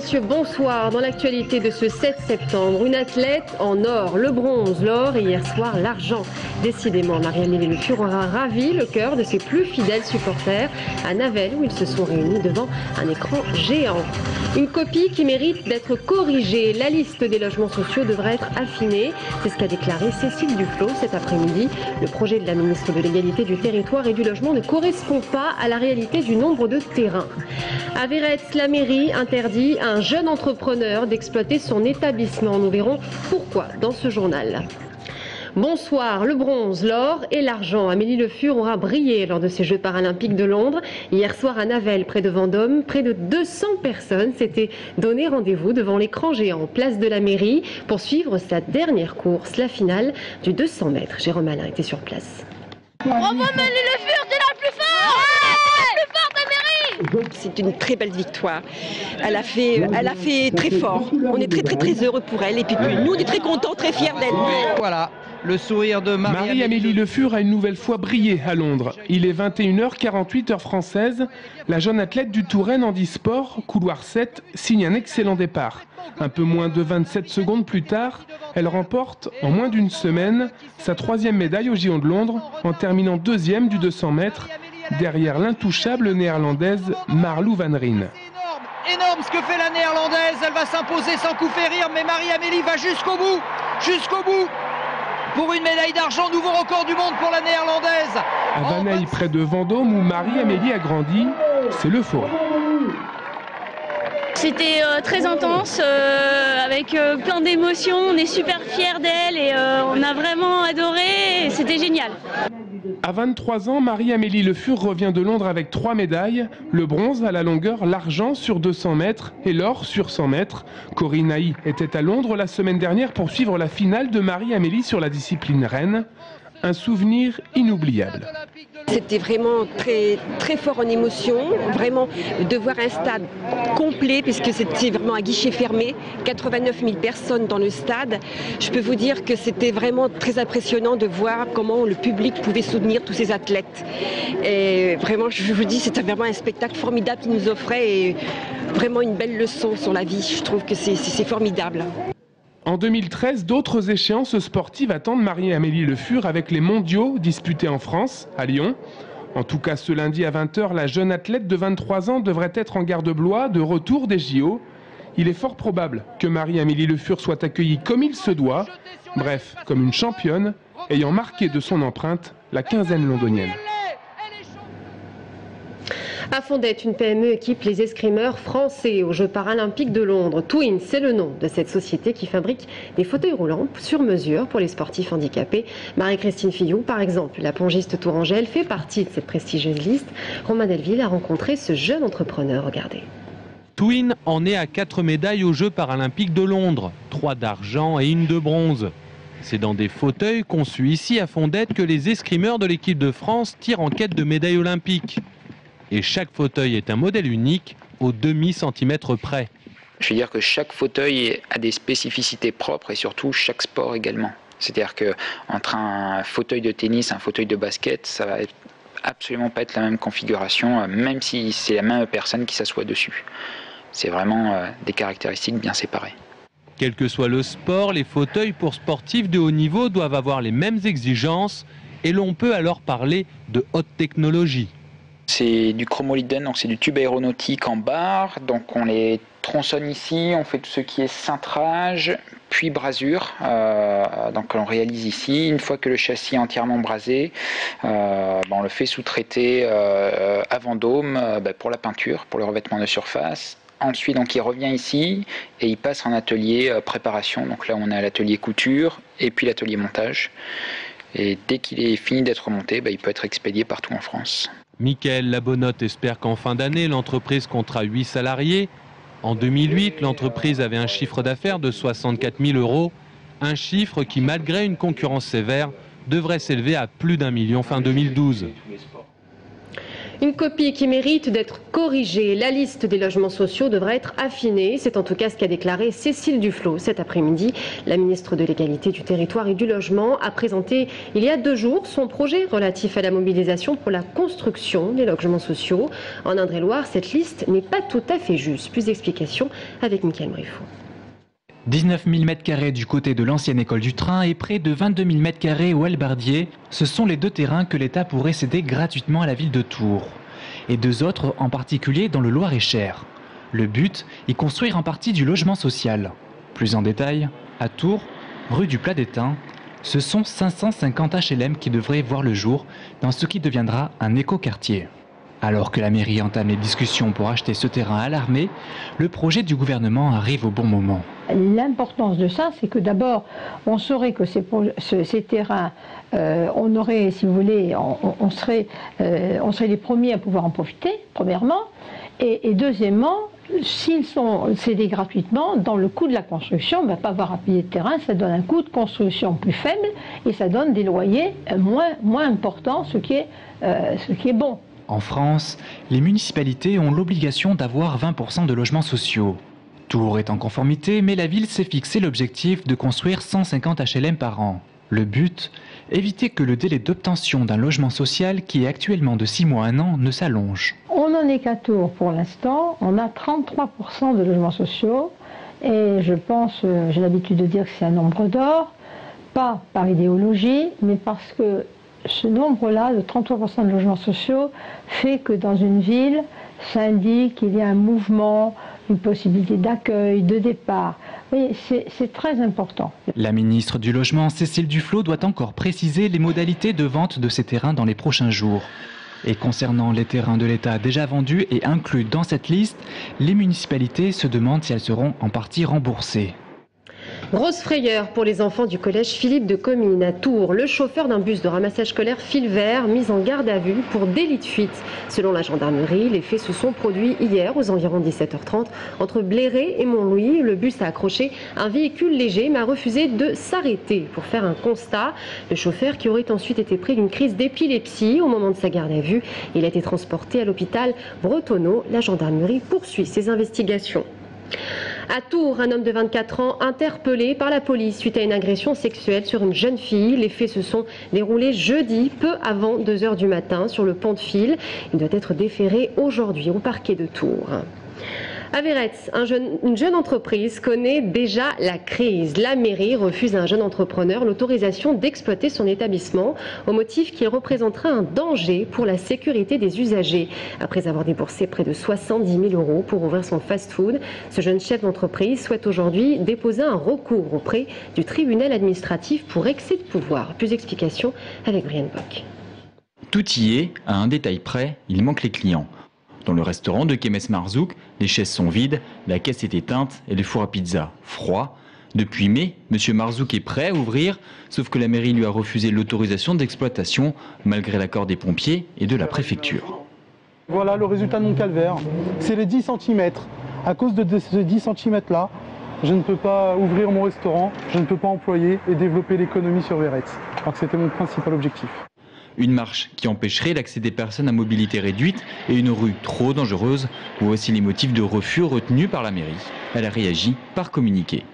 messieurs, bonsoir. Dans l'actualité de ce 7 septembre, une athlète en or, le bronze, l'or et hier soir l'argent. Décidément, Marie-Amélie Le Fur aura ravi le cœur de ses plus fidèles supporters à Navel où ils se sont réunis devant un écran géant. Une copie qui mérite d'être corrigée. La liste des logements sociaux devrait être affinée. C'est ce qu'a déclaré Cécile Duflot cet après-midi. Le projet de la ministre de l'Égalité du Territoire et du Logement ne correspond pas à la réalité du nombre de terrains. À Véretz, la mairie interdit à un jeune entrepreneur d'exploiter son établissement. Nous verrons pourquoi dans ce journal. Bonsoir, le bronze, l'or et l'argent. Amélie Le Fur aura brillé lors de ces Jeux paralympiques de Londres. Hier soir à Navel, près de Vendôme, près de 200 personnes s'étaient donné rendez-vous devant l'écran géant, place de la mairie, pour suivre sa dernière course, la finale du 200 mètres. Jérôme Alain était sur place. Bravo Amélie Le Fur, t'es la plus forte! C'est une très belle victoire. Elle a fait très fort. On est très heureux pour elle. Et puis nous, on est très contents, très fiers d'elle. Voilà, le sourire de Marie-Amélie Le Fur a une nouvelle fois brillé à Londres. Il est 21h48 heure française. La jeune athlète du Touraine handisport, couloir 7, signe un excellent départ. Un peu moins de 27 secondes plus tard, elle remporte en moins d'une semaine sa 3e médaille aux JO de Londres en terminant 2e du 200 mètres derrière l'intouchable néerlandaise Marlou Van Rijn. Énorme ce que fait la néerlandaise, elle va s'imposer sans coup férir, mais Marie-Amélie va jusqu'au bout, pour une médaille d'argent, nouveau record du monde pour la néerlandaise. À Vanneille, près de Vendôme, où Marie-Amélie a grandi, c'est l'euphorie. C'était très intense, avec plein d'émotions, on est super fiers d'elle et on a vraiment adoré, et c'était génial. À 23 ans, Marie-Amélie Le Fur revient de Londres avec 3 médailles, le bronze à la longueur, l'argent sur 200 mètres et l'or sur 100 mètres. Corinne Nahy était à Londres la semaine dernière pour suivre la finale de Marie-Amélie sur la discipline reine. Un souvenir inoubliable. C'était vraiment très fort en émotion, vraiment de voir un stade complet puisque c'était vraiment un guichet fermé, 89 000 personnes dans le stade. Je peux vous dire que c'était vraiment très impressionnant de voir comment le public pouvait soutenir tous ces athlètes. Et vraiment, je vous dis, c'était vraiment un spectacle formidable qu'ils nous offraient et vraiment une belle leçon sur la vie. Je trouve que c'est formidable. En 2013, d'autres échéances sportives attendent Marie-Amélie Le Fur avec les mondiaux disputés en France, à Lyon. En tout cas, ce lundi à 20 h, la jeune athlète de 23 ans devrait être en garde-blois de retour des JO. Il est fort probable que Marie-Amélie Le Fur soit accueillie comme il se doit, bref, comme une championne, ayant marqué de son empreinte la quinzaine londonienne. À Fondette, une PME équipe les escrimeurs français aux Jeux paralympiques de Londres. Twins, c'est le nom de cette société qui fabrique des fauteuils roulants sur mesure pour les sportifs handicapés. Marie-Christine Fillou, par exemple, la pongiste tourangelle, fait partie de cette prestigieuse liste. Romain Delville a rencontré ce jeune entrepreneur. Regardez. Twin en est à 4 médailles aux Jeux paralympiques de Londres, 3 d'argent et 1 de bronze. C'est dans des fauteuils conçus ici à Fondette que les escrimeurs de l'équipe de France tirent en quête de médailles olympiques. Et chaque fauteuil est un modèle unique au demi-centimètre près. Je veux dire que chaque fauteuil a des spécificités propres et surtout chaque sport également. C'est-à-dire qu'entre un fauteuil de tennis et un fauteuil de basket, ça va absolument pas être la même configuration, même si c'est la même personne qui s'assoit dessus. C'est vraiment des caractéristiques bien séparées. Quel que soit le sport, les fauteuils pour sportifs de haut niveau doivent avoir les mêmes exigences et l'on peut alors parler de haute technologie. C'est du chromoliden, donc c'est du tube aéronautique en barre, donc on les tronçonne ici, on fait tout ce qui est cintrage, puis brasure, donc on réalise ici. Une fois que le châssis est entièrement brasé, on le fait sous-traiter à Vendôme pour la peinture, pour le revêtement de surface. Ensuite, donc, il revient ici et il passe en atelier préparation, donc là on est à l'atelier couture et puis l'atelier montage. Et dès qu'il est fini d'être monté, il peut être expédié partout en France. Michael Labonnotte espère qu'en fin d'année, l'entreprise comptera 8 salariés. En 2008, l'entreprise avait un chiffre d'affaires de 64 000 €, un chiffre qui, malgré une concurrence sévère, devrait s'élever à plus d'1 million fin 2012. Une copie qui mérite d'être corrigée. La liste des logements sociaux devrait être affinée. C'est en tout cas ce qu'a déclaré Cécile Duflot cet après-midi. La ministre de l'Égalité du Territoire et du Logement a présenté il y a 2 jours son projet relatif à la mobilisation pour la construction des logements sociaux. En Indre-et-Loire, cette liste n'est pas tout à fait juste. Plus d'explications avec Mickaël Briffaut. 19 000 m² du côté de l'ancienne école du train et près de 22 000 m² au Halbardier. Ce sont les 2 terrains que l'État pourrait céder gratuitement à la ville de Tours. Et 2 autres en particulier dans le Loir-et-Cher. Le but, y construire en partie du logement social. Plus en détail, à Tours, rue du Plat d'Étain, ce sont 550 HLM qui devraient voir le jour dans ce qui deviendra un écoquartier. Alors que la mairie entame les discussions pour acheter ce terrain à l'armée, le projet du gouvernement arrive au bon moment. L'importance de ça, c'est que d'abord, on saurait que ces terrains, on aurait, si vous voulez, on serait les premiers à pouvoir en profiter, premièrement. Et deuxièmement, s'ils sont cédés gratuitement, dans le coût de la construction, pas avoir à payer de terrain, ça donne un coût de construction plus faible et ça donne des loyers moins importants, ce qui est bon. En France, les municipalités ont l'obligation d'avoir 20% de logements sociaux. Tours est en conformité, mais la ville s'est fixé l'objectif de construire 150 HLM par an. Le but, éviter que le délai d'obtention d'un logement social, qui est actuellement de 6 mois à 1 an, ne s'allonge. On en est qu'à Tours pour l'instant, on a 33% de logements sociaux et je pense, j'ai l'habitude de dire que c'est un nombre d'or, pas par idéologie, mais parce que ce nombre-là, de 33% de logements sociaux, fait que dans une ville, ça indique qu'il y a un mouvement, une possibilité d'accueil, de départ. Oui, c'est très important. La ministre du Logement, Cécile Duflot, doit encore préciser les modalités de vente de ces terrains dans les prochains jours. Et concernant les terrains de l'État déjà vendus et inclus dans cette liste, les municipalités se demandent si elles seront en partie remboursées. Grosse frayeur pour les enfants du collège Philippe de Comines à Tours. Le chauffeur d'un bus de ramassage scolaire fil vert mis en garde à vue pour délit de fuite. Selon la gendarmerie, les faits se sont produits hier aux environs 17h30 entre Bléré et Montlouis. Le bus a accroché un véhicule léger mais a refusé de s'arrêter pour faire un constat. Le chauffeur qui aurait ensuite été pris d'une crise d'épilepsie au moment de sa garde à vue. Il a été transporté à l'hôpital Bretonneau. La gendarmerie poursuit ses investigations. À Tours, un homme de 24 ans interpellé par la police suite à une agression sexuelle sur une jeune fille. Les faits se sont déroulés jeudi, peu avant 2 h du matin, sur le pont de Fil. Il doit être déféré aujourd'hui au parquet de Tours. À Véretz, une jeune entreprise connaît déjà la crise. La mairie refuse à un jeune entrepreneur l'autorisation d'exploiter son établissement au motif qu'il représentera un danger pour la sécurité des usagers. Après avoir déboursé près de 70 000 € pour ouvrir son fast-food, ce jeune chef d'entreprise souhaite aujourd'hui déposer un recours auprès du tribunal administratif pour excès de pouvoir. Plus d'explications avec Brian Bock. Tout y est, à un détail près, il manque les clients. Dans le restaurant de Kemes Marzouk, les chaises sont vides, la caisse est éteinte et le four à pizza froid. Depuis mai, M. Marzouk est prêt à ouvrir, sauf que la mairie lui a refusé l'autorisation d'exploitation, malgré l'accord des pompiers et de la préfecture. Voilà le résultat de mon calvaire. C'est les 10 cm. À cause de ces 10 cm là, je ne peux pas ouvrir mon restaurant, je ne peux pas employer et développer l'économie sur Véretz. Alors que c'était mon principal objectif. Une marche qui empêcherait l'accès des personnes à mobilité réduite et une rue trop dangereuse. Voici les motifs de refus retenus par la mairie. Elle a réagi par communiqué.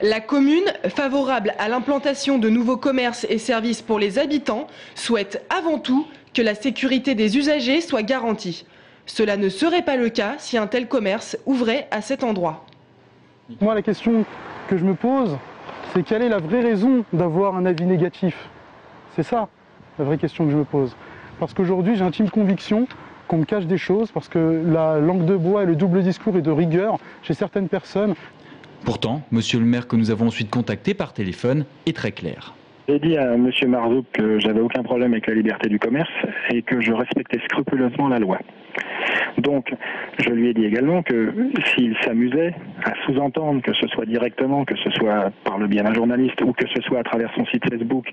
La commune, favorable à l'implantation de nouveaux commerces et services pour les habitants, souhaite avant tout que la sécurité des usagers soit garantie. Cela ne serait pas le cas si un tel commerce ouvrait à cet endroit. Moi, la question que je me pose, c'est quelle est la vraie raison d'avoir un avis négatif? C'est ça la vraie question que je me pose. Parce qu'aujourd'hui, j'ai intime conviction qu'on me cache des choses, parce que la langue de bois et le double discours est de rigueur chez certaines personnes. Pourtant, monsieur le maire que nous avons ensuite contacté par téléphone est très clair. J'ai dit à monsieur Marzouk que j'avais aucun problème avec la liberté du commerce et que je respectais scrupuleusement la loi. Donc, je lui ai dit également que s'il s'amusait à sous-entendre, que ce soit directement, que ce soit par le biais d'un journaliste ou que ce soit à travers son site Facebook,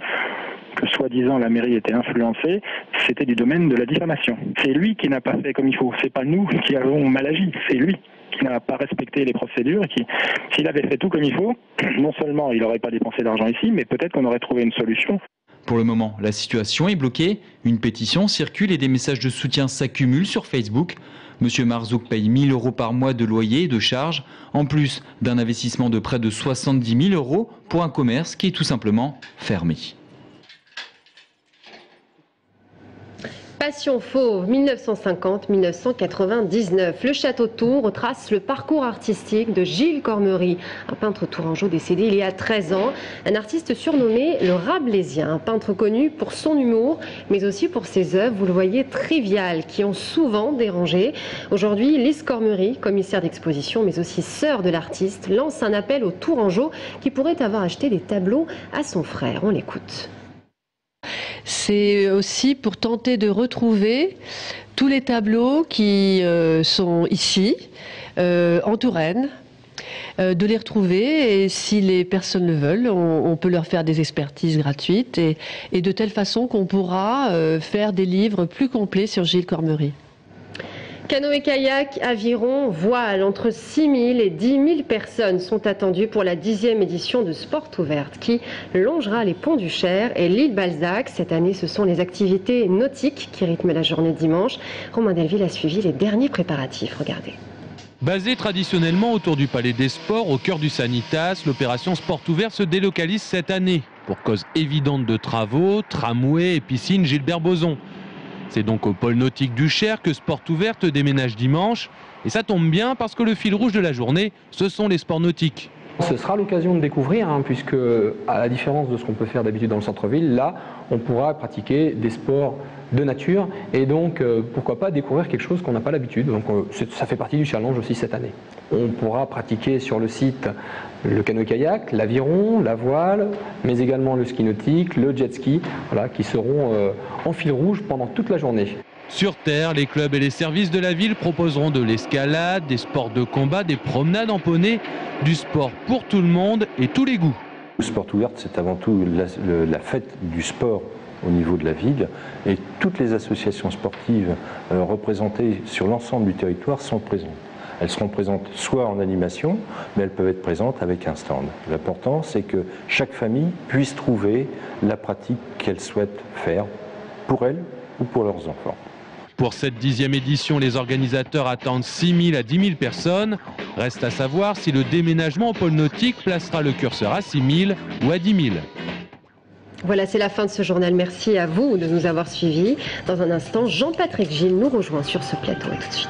que soi-disant la mairie était influencée, c'était du domaine de la diffamation. C'est lui qui n'a pas fait comme il faut, c'est pas nous qui avons mal agi, c'est lui qui n'a pas respecté les procédures et qui, s'il avait fait tout comme il faut, non seulement il n'aurait pas dépensé d'argent ici, mais peut-être qu'on aurait trouvé une solution. Pour le moment, la situation est bloquée. Une pétition circule et des messages de soutien s'accumulent sur Facebook. Monsieur Marzouk paye 1 000 € par mois de loyer et de charges, en plus d'un investissement de près de 70 000 € pour un commerce qui est tout simplement fermé. Passion fauve, 1950-1999. Le château de Tours retrace le parcours artistique de Gilles Cormery, un peintre tourangeau décédé il y a 13 ans. Un artiste surnommé le Rabelaisien, un peintre connu pour son humour, mais aussi pour ses œuvres, vous le voyez, triviales, qui ont souvent dérangé. Aujourd'hui, Lise Cormery, commissaire d'exposition, mais aussi sœur de l'artiste, lance un appel aux Tourangeaux qui pourraient avoir acheté des tableaux à son frère. On l'écoute. C'est aussi pour tenter de retrouver tous les tableaux qui sont ici, en Touraine, de les retrouver et si les personnes le veulent, on peut leur faire des expertises gratuites et de telle façon qu'on pourra faire des livres plus complets sur Gilles Cormery. Canoë-kayak, aviron, voile, entre 6 000 et 10 000 personnes sont attendues pour la 10e édition de Sport Ouverte qui longera les ponts du Cher et l'île Balzac. Cette année, ce sont les activités nautiques qui rythment la journée de dimanche. Romain Delville a suivi les derniers préparatifs. Regardez. Basée traditionnellement autour du Palais des Sports, au cœur du Sanitas, l'opération Sport Ouverte se délocalise cette année. Pour cause évidente de travaux, tramway et piscine Gilbert Bozon. C'est donc au pôle nautique du Cher que Sport Ouverte déménage dimanche. Et ça tombe bien parce que le fil rouge de la journée, ce sont les sports nautiques. Ce sera l'occasion de découvrir, puisque à la différence de ce qu'on peut faire d'habitude dans le centre-ville, là, on pourra pratiquer des sports de nature et donc pourquoi pas découvrir quelque chose qu'on n'a pas l'habitude. Donc ça fait partie du challenge aussi cette année. On pourra pratiquer sur le site le canoë-kayak, l'aviron, la voile, mais également le ski nautique, le jet ski, voilà, qui seront en fil rouge pendant toute la journée. Sur Terre, les clubs et les services de la ville proposeront de l'escalade, des sports de combat, des promenades en poney, du sport pour tout le monde et tous les goûts. Sport Ouverte, c'est avant tout la fête du sport au niveau de la ville et toutes les associations sportives représentées sur l'ensemble du territoire sont présentes. Elles seront présentes soit en animation, mais elles peuvent être présentes avec un stand. L'important, c'est que chaque famille puisse trouver la pratique qu'elle souhaite faire pour elle ou pour leurs enfants. Pour cette 10e édition, les organisateurs attendent 6 000 à 10 000 personnes. Reste à savoir si le déménagement au pôle nautique placera le curseur à 6 000 ou à 10 000. Voilà, c'est la fin de ce journal. Merci à vous de nous avoir suivis. Dans un instant, Jean-Patrick Gilles nous rejoint sur ce plateau. Et tout de suite.